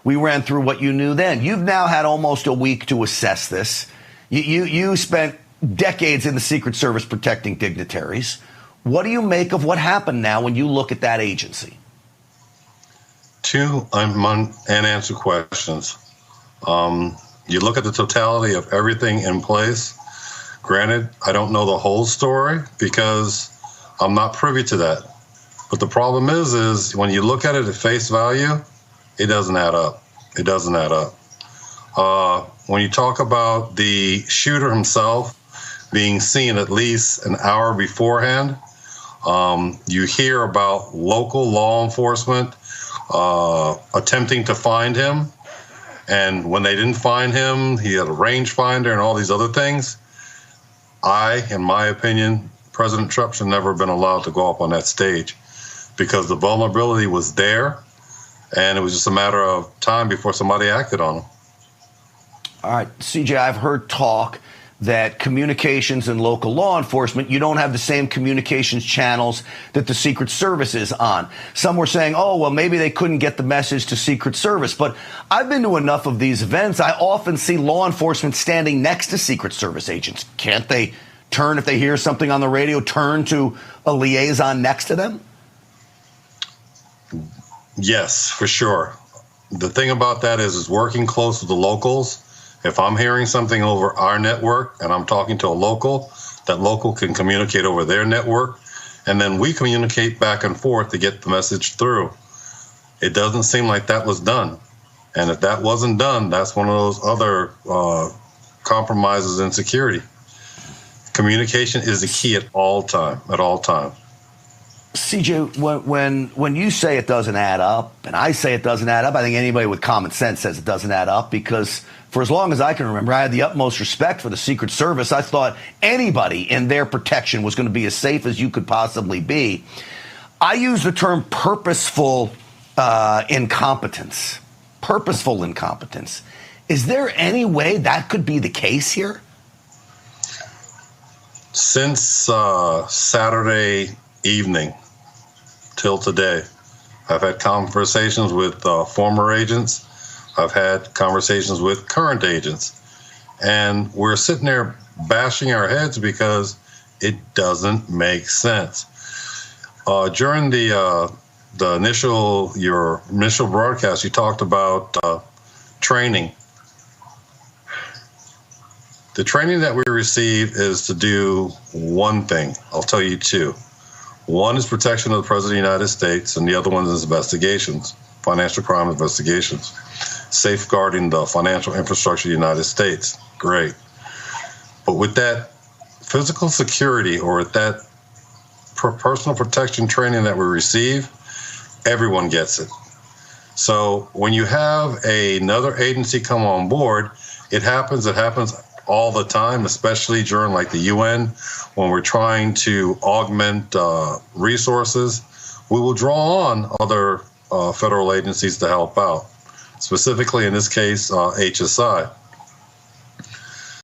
we ran through what you knew then. You've now had almost a week to assess this. You spent decades in the Secret Service protecting dignitaries. What do you make of what happened now when you look at that agency? Two unanswered questions. You look at the totality of everything in place. Granted, I don't know the whole story because I'm not privy to that. But the problem is when you look at it at face value, it doesn't add up. It doesn't add up. When you talk about the shooter himself being seen at least an hour beforehand, you hear about local law enforcement attempting to find him. And when they didn't find him, he had a rangefinder and all these other things. In my opinion, President Trump should never have been allowed to go up on that stage because the vulnerability was there, and it was just a matter of time before somebody acted on him. All right, CJ, I've heard talk that communications and local law enforcement, you don't have the same communications channels that the Secret Service is on. Some were saying, oh, well, maybe they couldn't get the message to Secret Service. But I've been to enough of these events. I often see law enforcement standing next to Secret Service agents. Can't they turn, if they hear something on the radio, turn to a liaison next to them? Yes, for sure. The thing about that is working close with the locals. If I'm hearing something over our network and I'm talking to a local, that local can communicate over their network, and then we communicate back and forth to get the message through. It doesn't seem like that was done. And if that wasn't done, that's one of those other compromises in security. Communication is the key at all time, CJ, when you say it doesn't add up, and I say it doesn't add up, I think anybody with common sense says it doesn't add up, because for as long as I can remember, I had the utmost respect for the Secret Service. I thought anybody in their protection was going to be as safe as you could possibly be. I use the term purposeful incompetence. Purposeful incompetence. Is there any way that could be the case here? Since Saturday evening till today, I've had conversations with former agents. I've had conversations with current agents, and we're sitting there bashing our heads because it doesn't make sense. During your initial broadcast, you talked about training. The training that we receive is to do one thing. I'll tell you two. One is protection of the President of the United States, and the other one is investigations, financial crime investigations, safeguarding the financial infrastructure of the United States. Great. But with that physical security or with that personal protection training that we receive, everyone gets it. So when you have another agency come on board, it happens all the time, especially during like the UN, when we're trying to augment resources. We will draw on other federal agencies to help out, specifically in this case, HSI.